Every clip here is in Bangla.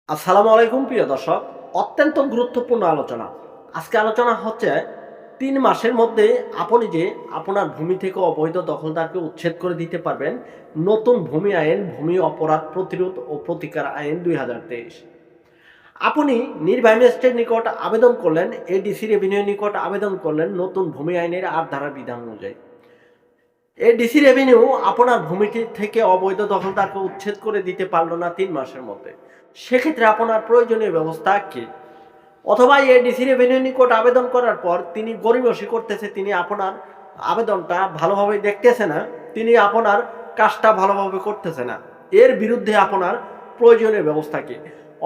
আসসালামু আলাইকুম প্রিয় দর্শক, অত্যন্ত গুরুত্বপূর্ণ আলোচনা। আজকে আলোচনা হচ্ছে ৩ মাসের মধ্যে আপনি যে আপনার ভূমি থেকে অবৈধ দখলদারকে উচ্ছেদ করে দিতে পারবেন। নতুন ভূমি আইন, ভূমি অপরাধ প্রতিরোধ ও প্রতিকার আইন ২০২৩। আপনি নির্বাহী ম্যাজিস্ট্রেটের নিকট আবেদন করলেন, এডিসি রেভিনিউর নিকট আবেদন করলেন নতুন ভূমি আইনের ৮ ধারার বিধান অনুযায়ী। ডিসি রেভিনিউ আপনার ভূমিটি থেকে অবৈধ দখলদারকে উচ্ছেদ করে দিতে পারল না ৩ মাসের মধ্যে। সেক্ষেত্রে আপনার প্রয়োজনীয় ব্যবস্থা কি? অথবা ডিসি রেভিনিউ নিকট আবেদন করার পর তিনি গড়িমসি করতেছে, তিনি আপনার আবেদনটা ভালোভাবে দেখতেছে না, তিনি আপনার কাজটা ভালোভাবে করতেছে না। এর বিরুদ্ধে আপনার প্রয়োজনীয় ব্যবস্থা কি?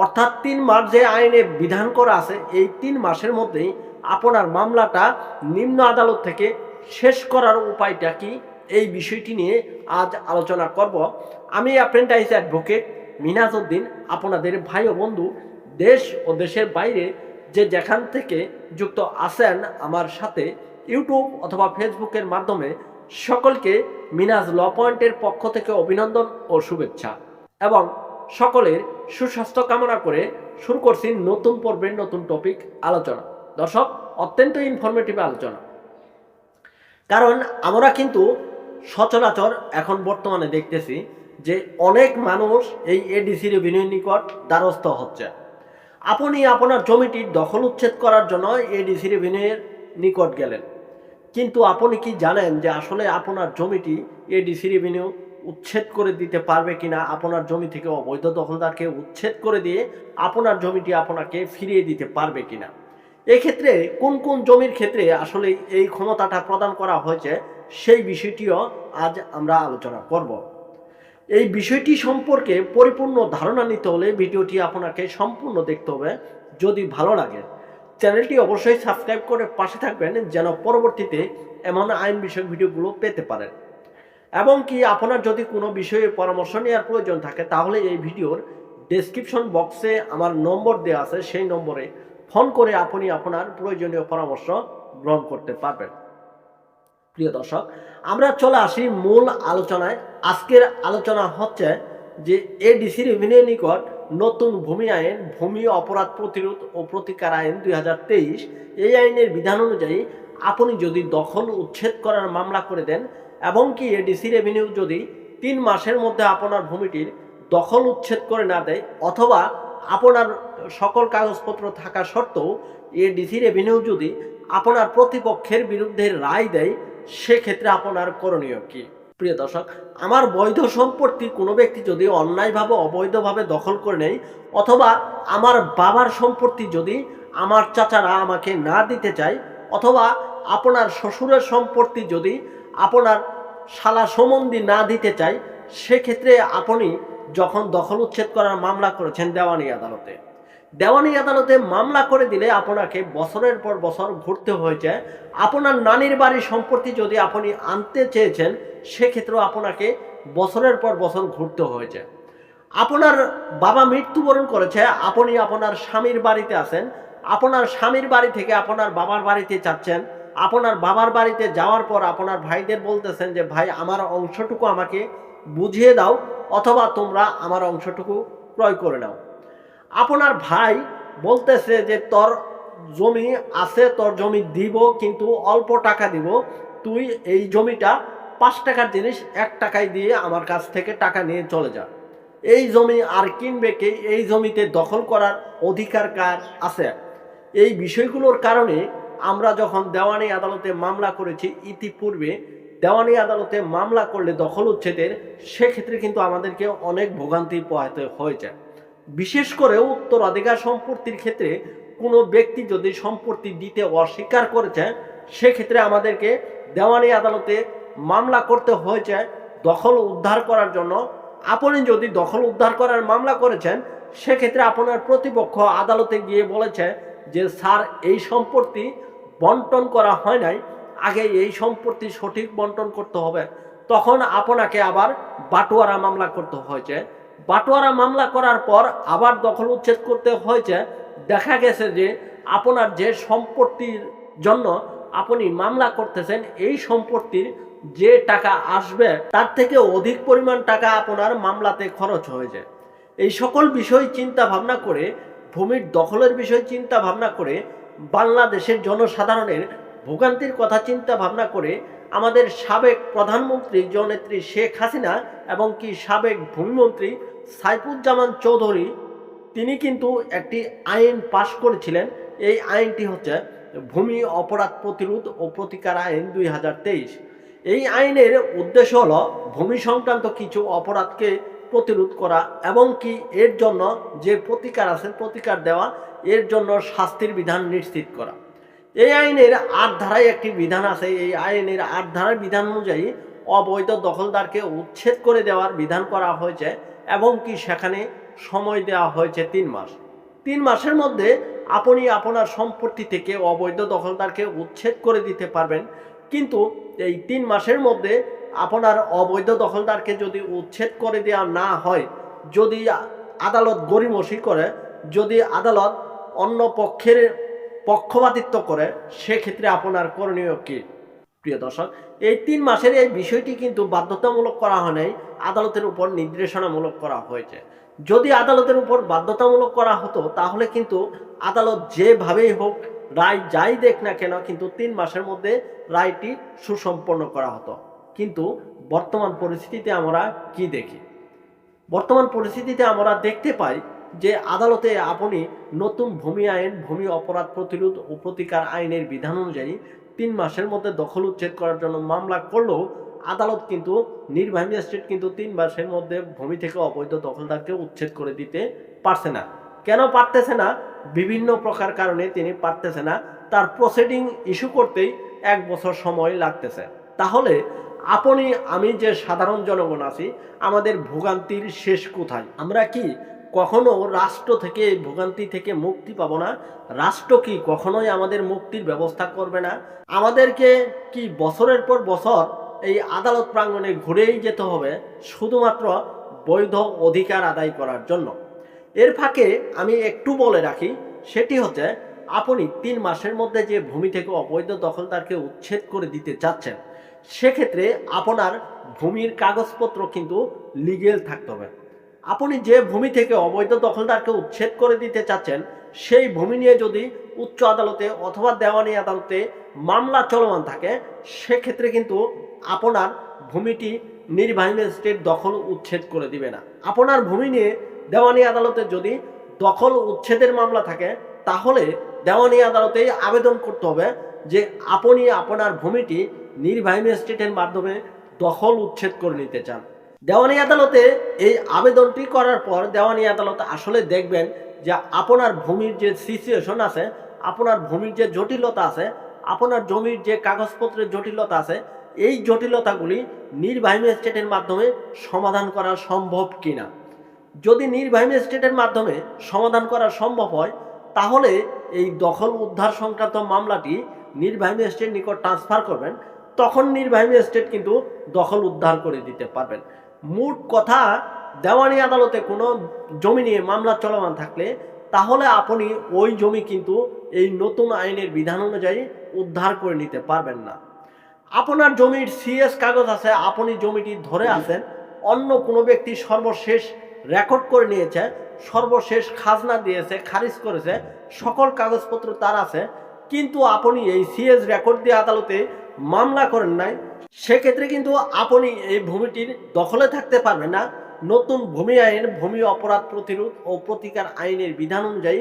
অর্থাৎ ৩ মাস যে আইনে বিধান করা আছে, এই ৩ মাসের মধ্যেই আপনার মামলাটা নিম্ন আদালত থেকে শেষ করার উপায়টা কি? এই বিষয়টি নিয়ে আজ আলোচনা করব। আমি অ্যাপ্রেন্টাইজ অ্যাডভোকেট মিনাজ উদ্দিন, আপনাদের ভাই ও বন্ধু দেশ ও দেশের বাইরে যে যেখান থেকে যুক্ত আছেন আমার সাথে ইউটিউব অথবা ফেসবুকের মাধ্যমে, সকলকে মিনাজ ল পয়েন্টের পক্ষ থেকে অভিনন্দন ও শুভেচ্ছা এবং সকলের সুস্বাস্থ্য কামনা করে শুরু করছি নতুন পর্বের নতুন টপিক আলোচনা। দর্শক, অত্যন্ত ইনফরমেটিভ আলোচনা, কারণ আমরা কিন্তু সচরাচর এখন বর্তমানে দেখতেছি যে অনেক মানুষ এই এডিসি রেভিনিউর নিকট দ্বারস্থ হচ্ছে। আপনি আপনার জমিটির দখল উচ্ছেদ করার জন্য এডিসি রেভিনিউয়ের নিকট গেলেন, কিন্তু আপনি কি জানেন যে আসলে আপনার জমিটি এডিসি রেভিনিউ উচ্ছেদ করে দিতে পারবে কিনা? আপনার জমি থেকে অবৈধ দখলদারকে উচ্ছেদ করে দিয়ে আপনার জমিটি আপনাকে ফিরিয়ে দিতে পারবে কিনা? এক্ষেত্রে কোন কোন জমির ক্ষেত্রে আসলে এই ক্ষমতাটা প্রদান করা হয়েছে, সেই বিষয়টিও আজ আমরা আলোচনা করব। এই বিষয়টি সম্পর্কে পরিপূর্ণ ধারণা নিতে হলে ভিডিওটি আপনাকে সম্পূর্ণ দেখতে হবে। যদি ভালো লাগে চ্যানেলটি অবশ্যই সাবস্ক্রাইব করে পাশে থাকবেন, যেন পরবর্তীতে এমন আইন বিষয়ক ভিডিওগুলো পেতে পারেন। এবং কি আপনার যদি কোনো বিষয়ে পরামর্শ নেওয়ার প্রয়োজন থাকে, তাহলে এই ভিডিওর ডেসক্রিপশন বক্সে আমার নম্বর দেওয়া আছে, সেই নম্বরে ফোন করে আপনি আপনার প্রয়োজনীয় পরামর্শ গ্রহণ করতে পারবেন। প্রিয় দর্শক, আমরা চলে আসি মূল আলোচনায়। আজকের আলোচনা হচ্ছে যে এডিসি রেভিনিউর নিকট নতুন ভূমি আইন, ভূমি অপরাধ প্রতিরোধ ও প্রতিকার আইন ২০২৩। এই আইনের বিধান অনুযায়ী আপনি যদি দখল উচ্ছেদ করার মামলা করে দেন এবং কি এডিসি রেভিনিউ যদি ৩ মাসের মধ্যে আপনার ভূমিটির দখল উচ্ছেদ করে না দেয়, অথবা আপনার সকল কাগজপত্র থাকা সত্ত্বেও এডিসি রেভিনিউ যদি আপনার প্রতিপক্ষের বিরুদ্ধে রায় দেয়, সেক্ষেত্রে আপনার করণীয় কি? প্রিয় দর্শক, আমার বৈধ সম্পত্তি কোনো ব্যক্তি যদি অন্যায়ভাবে অবৈধভাবে দখল করে নেয়, অথবা আমার বাবার সম্পত্তি যদি আমার চাচারা আমাকে না দিতে চায়, অথবা আপনার শ্বশুরের সম্পত্তি যদি আপনার শালা সম্বন্ধী না দিতে চায়, সেক্ষেত্রে আপনি যখন দখল উচ্ছেদ করার মামলা করেছেন দেওয়ানি আদালতে মামলা করে দিলে আপনাকে বছরের পর বছর ঘুরতে হয়েছে। আপনার নানির বাড়ির সম্পত্তি যদি আপনি আনতে চেয়েছেন, সেক্ষেত্রেও আপনাকে বছরের পর বছর ঘুরতে হয়েছে। আপনার বাবা মৃত্যুবরণ করেছে, আপনি আপনার স্বামীর বাড়িতে আছেন, আপনার স্বামীর বাড়ি থেকে আপনার বাবার বাড়িতে যাচ্ছেন। আপনার বাবার বাড়িতে যাওয়ার পর আপনার ভাইদের বলতেছেন যে ভাই, আমার অংশটুকু আমাকে বুঝিয়ে দাও, অথবা তোমরা আমার অংশটুকু ক্রয় করে নাও। আপনার ভাই বলতেছে যে তোর জমি আছে, তোর জমি দিব, কিন্তু অল্প টাকা দিব, তুই এই জমিটা ৫ টাকার জিনিস ১ টাকায় দিয়ে আমার কাছ থেকে টাকা নিয়ে চলে যা। এই জমি আর কিনবে কে? এই জমিতে দখল করার অধিকার কার আছে? এই বিষয়গুলোর কারণে আমরা যখন দেওয়ানি আদালতে মামলা করেছি ইতিপূর্বে, দেওয়ানি আদালতে মামলা করলে দখল উচ্ছেদের, সেক্ষেত্রে কিন্তু আমাদেরকে অনেক ভোগান্তি পোহাতে হয়েছে। বিশেষ করে উত্তরাধিকার সম্পত্তির ক্ষেত্রে কোনো ব্যক্তি যদি সম্পত্তি দিতে অস্বীকার করেছে, সেক্ষেত্রে আমাদেরকে দেওয়ানি আদালতে মামলা করতে হয়েছে দখল উদ্ধার করার জন্য। আপনি যদি দখল উদ্ধার করার মামলা করেছেন, সেক্ষেত্রে আপনার প্রতিপক্ষ আদালতে গিয়ে বলেছে যে স্যার, এই সম্পত্তি বন্টন করা হয় নাই, আগে এই সম্পত্তি সঠিক বন্টন করতে হবে। তখন আপনাকে আবার বাটোয়ারা মামলা করতে হয়েছে। বাটোয়ারা মামলা করার পর আবার দখল উচ্ছেদ করতে হয়েছে। দেখা গেছে যে আপনার যে সম্পত্তির জন্য আপনি মামলা করতেছেন, এই সম্পত্তির যে টাকা আসবে তার থেকে অধিক পরিমাণ টাকা আপনার মামলাতে খরচ হয়ে যায়। এই সকল বিষয় চিন্তা ভাবনা করে, ভূমির দখলের বিষয় চিন্তা ভাবনা করে, বাংলাদেশের জনসাধারণের ভোগান্তির কথা চিন্তা ভাবনা করে আমাদের সাবেক প্রধানমন্ত্রী জননেত্রী শেখ হাসিনা এবং কি সাবেক ভূমিমন্ত্রী সাইফুজ্জামান চৌধুরী তিনি কিন্তু একটি আইন পাশ করেছিলেন। এই আইনটি হচ্ছে ভূমি অপরাধ প্রতিরোধ ও প্রতিকার আইন 2023। এই আইনের উদ্দেশ্য হলো ভূমি সংক্রান্ত কিছু অপরাধকে প্রতিরোধ করা এবং কি এর জন্য যে প্রতিকার আছে প্রতিকার দেওয়া, এর জন্য শাস্তির বিধান নিশ্চিত করা। এই আইনের ৮ ধারায় একটি বিধান আছে। এই আইনের ৮ ধারার বিধান অনুযায়ী অবৈধ দখলদারকে উচ্ছেদ করে দেওয়ার বিধান করা হয়েছে এবং কি সেখানে সময় দেওয়া হয়েছে ৩ মাস। ৩ মাসের মধ্যে আপনি আপনার সম্পত্তি থেকে অবৈধ দখলদারকে উচ্ছেদ করে দিতে পারবেন। কিন্তু এই ৩ মাসের মধ্যে আপনার অবৈধ দখলদারকে যদি উচ্ছেদ করে দেওয়া না হয়, যদি আদালত গড়িমসি করে, যদি আদালত অন্য পক্ষের পক্ষপাতিত্ব করে, সেক্ষেত্রে আপনার করণীয় কি? প্রিয় দর্শক, এই ৩ মাসের এই বিষয়টি কিন্তু বাধ্যতামূলক করা হয় নাই, আদালতের উপর নির্দেশনামূলক করা হয়েছে। যদি আদালতের উপর বাধ্যতামূলক করা হতো তাহলে কিন্তু আদালত যেভাবেই হোক রায় যাই দেখ না কেন কিন্তু ৩ মাসের মধ্যে রায়টি সুসম্পন্ন করা হতো। কিন্তু বর্তমান পরিস্থিতিতে আমরা কি দেখি? বর্তমান পরিস্থিতিতে আমরা দেখতে পাই যে আদালতে আপনি নতুন ভূমি আইন, ভূমি অপরাধ প্রতিরোধ ও প্রতিকার আইনের বিধান অনুযায়ী ৩ মাসের মধ্যে দখল উচ্ছেদ করার জন্য মামলা করলেও আদালত কিন্তু নির্বাহী ম্যাজিস্ট্রেট কিন্তু ৩ মাসের মধ্যে ভূমি থেকে অবৈধ দখলদারকে উচ্ছেদ করে দিতে পারছে না। কেন পারতেছে না? বিভিন্ন প্রকার কারণে তিনি পারতেছে না। তার প্রসিডিং ইস্যু করতেই ১ বছর সময় লাগতেছে। তাহলে আপনি আমি যে সাধারণ জনগণ আছি, আমাদের ভোগান্তির শেষ কোথায়? আমরা কি কখনো রাষ্ট্র থেকে এই ভোগান্তি থেকে মুক্তি পাবো না? রাষ্ট্র কি কখনোই আমাদের মুক্তির ব্যবস্থা করবে না? আমাদেরকে কি বছরের পর বছর এই আদালত প্রাঙ্গণে ঘুরেই যেতে হবে শুধুমাত্র বৈধ অধিকার আদায় করার জন্য? এর ফাঁকে আমি একটু বলে রাখি, সেটি হচ্ছে আপনি ৩ মাসের মধ্যে যে ভূমি থেকে অবৈধ দখলদারকে উচ্ছেদ করে দিতে চাচ্ছেন, সেক্ষেত্রে আপনার ভূমির কাগজপত্র কিন্তু লিগেল থাকতে হবে। আপনি যে ভূমি থেকে অবৈধ দখলদারকে উচ্ছেদ করে দিতে চাচ্ছেন, সেই ভূমি নিয়ে যদি উচ্চ আদালতে অথবা দেওয়ানি আদালতে মামলা চলমান থাকে, সেক্ষেত্রে কিন্তু আপনার ভূমিটি নির্বাহী ম্যাজিস্ট্রেট দখল উচ্ছেদ করে দিবে না। আপনার ভূমি নিয়ে দেওয়ানি আদালতে যদি দখল উচ্ছেদের মামলা থাকে, তাহলে দেওয়ানি আদালতে আবেদন করতে হবে যে আপনি আপনার ভূমিটি নির্বাহী ম্যাজিস্ট্রেটের মাধ্যমে দখল উচ্ছেদ করে নিতে চান। দেওয়ানি আদালতে এই আবেদনটি করার পর দেওয়ানি আদালত আসলে দেখবেন যে আপনার ভূমির যে সিচুয়েশন আছে, আপনার ভূমির যে জটিলতা আছে, আপনার জমির যে কাগজপত্রের জটিলতা আছে, এই জটিলতাগুলি নির্বাহী ম্যাজিস্ট্রেটের মাধ্যমে সমাধান করা সম্ভব কিনা। যদি নির্বাহী ম্যাজিস্ট্রেটের মাধ্যমে সমাধান করা সম্ভব হয়, তাহলে এই দখল উদ্ধার সংক্রান্ত মামলাটি নির্বাহী ম্যাজিস্ট্রেটের নিকট ট্রান্সফার করবেন। তখন নির্বাহী ম্যাজিস্ট্রেট কিন্তু দখল উদ্ধার করে দিতে পারবেন। মোট কথা, দেওয়ানি আদালতে কোনো জমি নিয়ে মামলা চলমান থাকলে তাহলে আপনি ওই জমি কিন্তু এই নতুন আইনের বিধান অনুযায়ী উদ্ধার করে নিতে পারবেন না। আপনার জমির সিএস কাগজ আছে, আপনি জমিটি ধরে আছেন, অন্য কোনো ব্যক্তি সর্বশেষ রেকর্ড করে নিয়েছে, সর্বশেষ খাজনা দিয়েছে, খারিজ করেছে, সকল কাগজপত্র তার আছে, কিন্তু আপনি এই সিএস রেকর্ড দিয়ে আদালতে মামলা করেন নাই, সেক্ষেত্রে কিন্তু আপনি এই ভূমিটির দখলে থাকতে পারবেন না। নতুন ভূমি আইন, ভূমি অপরাধ প্রতিরোধ ও প্রতিকার আইনের বিধান অনুযায়ী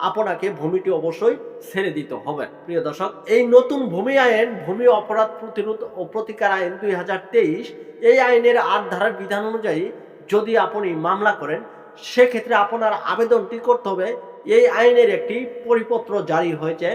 আপনাকে ভূমিটি অবশ্যই ছেড়ে দিতে হবে। প্রিয় দর্শক, এই নতুন ভূমি আইন, ভূমি অপরাধ প্রতিরোধ ও প্রতিকার আইন 2023, এই আইনের ৮ ধারার বিধান অনুযায়ী যদি আপনি মামলা করেন, সেক্ষেত্রে আপনার আবেদনটি করতে হবে। এই আইনের একটি পরিপত্র জারি হয়েছে,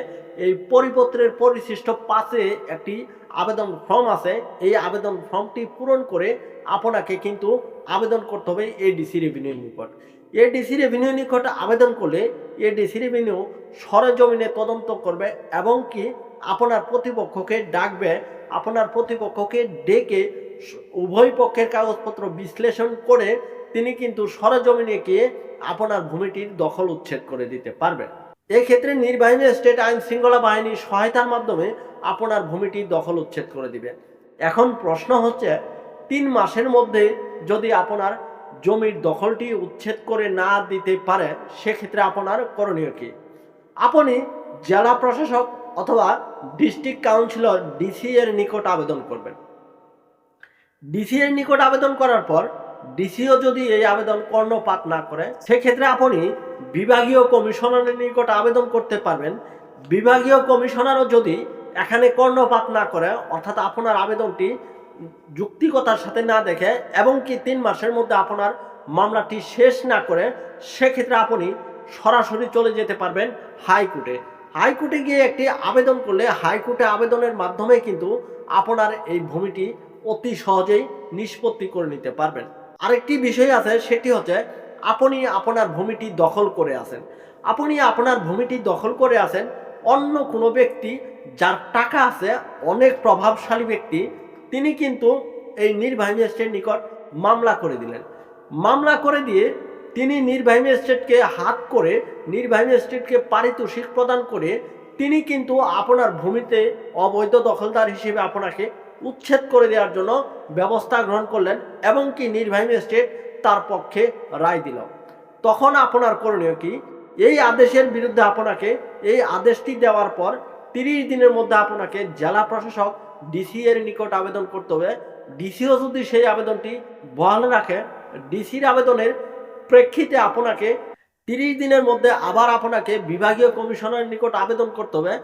এই পরিপত্রের পরিশিষ্ট 5-এ একটি আবেদন ফর্ম আছে। এই আবেদন ফর্মটি পূরণ করে আপনাকে কিন্তু আবেদন করতে হবে এডিসি রেভিনিউর নিকট। এডিসি রেভিনিউর নিকট আবেদন করলে এডিসি রেভিনিউ সরেজমিনে তদন্ত করবে এবং কি আপনার প্রতিপক্ষকে ডাকবে। আপনার প্রতিপক্ষকে ডেকে উভয় পক্ষের কাগজপত্র বিশ্লেষণ করে তিনি কিন্তু সরেজমিনে গিয়ে আপনার ভূমিটির দখল উচ্ছেদ করে দিতে পারবেন। এক্ষেত্রে নির্বাহী ম্যাজিস্ট্রেট আইন শৃঙ্খলা বাহিনীর সহায়তার মাধ্যমে আপনার ভূমিটি দখল উচ্ছেদ করে দিবে। এখন প্রশ্ন হচ্ছে, 3 মাসের মধ্যে যদি আপনার জমির দখলটি উচ্ছেদ করে না দিতে পারে, সেক্ষেত্রে আপনার করণীয় কি? আপনি জেলা প্রশাসক অথবা ডিস্ট্রিক্ট কাউন্সিলর ডিসি এর নিকট আবেদন করবেন। ডিসি এর নিকট আবেদন করার পর ডিসিও যদি এই আবেদন কর্ণপাত না করে, সেক্ষেত্রে আপনি বিভাগীয় কমিশনারের নিকট আবেদন করতে পারবেন। বিভাগীয় কমিশনারও যদি এখানে কর্ণপাত না করে, অর্থাৎ আপনার আবেদনটি যুক্তিকতার সাথে না দেখে এবং কি 3 মাসের মধ্যে আপনার মামলাটি শেষ না করে, সেক্ষেত্রে আপনি সরাসরি চলে যেতে পারবেন হাইকোর্টে। হাইকোর্টে গিয়ে একটি আবেদন করলে হাইকোর্টে আবেদনের মাধ্যমে কিন্তু আপনার এই ভূমিটি অতি সহজেই নিষ্পত্তি করে নিতে পারবেন। আরেকটি বিষয় আছে, সেটি হচ্ছে আপনি আপনার ভূমিটি দখল করে আছেন। আপনি আপনার ভূমিটি দখল করে আছেন, অন্য কোনো ব্যক্তি যার টাকা আছে, অনেক প্রভাবশালী ব্যক্তি, তিনি কিন্তু এই নির্বাহী ম্যাজিস্ট্রেটের নিকট মামলা করে দিলেন। মামলা করে দিয়ে তিনি নির্বাহী ম্যাজিস্ট্রেটকে হাত করে, নির্বাহী ম্যাজিস্ট্রেটকে পারিতোষিক প্রদান করে তিনি কিন্তু আপনার ভূমিতে অবৈধ দখলদার হিসেবে আপনাকে উচ্ছেদ করে দেওয়ার জন্য ব্যবস্থা গ্রহণ করলেন এবং কি নির্বাহী ম্যাজিস্ট্রেট তার পক্ষে রায় দিল। তখন আপনার করণীয় কি? এই আদেশের বিরুদ্ধে আপনাকে, এই আদেশটি দেওয়ার পর 30 দিনের মধ্যে আপনাকে জেলা প্রশাসক ডিসি এর নিকট আবেদন করতে হবে। ডিসিও যদি সেই আবেদনটি বহাল রাখে, ডিসির আবেদনের প্রেক্ষিতে আপনাকে 30 দিনের মধ্যে আবার আপনাকে বিভাগীয় কমিশনারের নিকট আবেদন করতে হবে।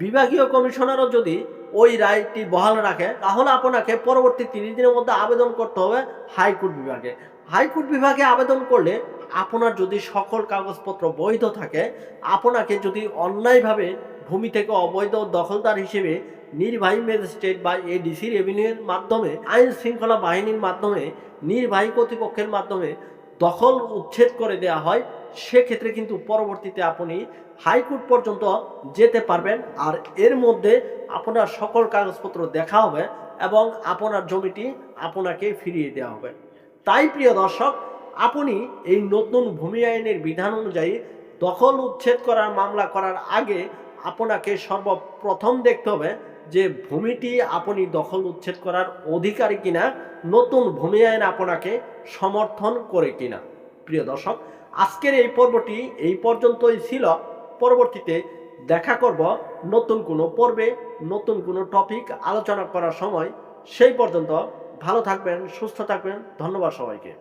বিভাগীয় কমিশনারও যদি ওই রায়টি বহাল রাখে, তাহলে আপনাকে পরবর্তী 30 দিনের মধ্যে আবেদন করতে হবে হাইকোর্ট বিভাগে। হাইকোর্ট বিভাগে আবেদন করলে আপনার যদি সকল কাগজপত্র বৈধ থাকে, আপনাকে যদি অন্যায়ভাবে ভূমি থেকে অবৈধ দখলদার হিসেবে নির্বাহী ম্যাজিস্ট্রেট বা এডিসি রেভিনিউর মাধ্যমে, আইন শৃঙ্খলা বাহিনীর মাধ্যমে, নির্বাহী কর্তৃপক্ষের মাধ্যমে দখল উচ্ছেদ করে দেওয়া হয়, সেক্ষেত্রে কিন্তু পরবর্তীতে আপনি হাইকোর্ট পর্যন্ত যেতে পারবেন। আর এর মধ্যে আপনার সকল কাগজপত্র দেখা হবে এবং আপনার জমিটি আপনাকে ফিরিয়ে দেওয়া হবে। তাই প্রিয় দর্শক, আপনি এই নতুন ভূমি আইনের বিধান অনুযায়ী দখল উচ্ছেদ করার মামলা করার আগে আপনাকে সর্বপ্রথম দেখতে হবে যে ভূমিটি আপনি দখল উচ্ছেদ করার অধিকারী কিনা, নতুন ভূমি আইন আপনাকে সমর্থন করে কিনা। প্রিয় দর্শক, আজকের এই পর্বটি এই পর্যন্তই ছিল। পরবর্তীতে দেখা করব নতুন কোনো পর্বে, নতুন কোনো টপিক আলোচনা করার সময়। সেই পর্যন্ত ভালো থাকবেন, সুস্থ থাকবেন। ধন্যবাদ সবাইকে।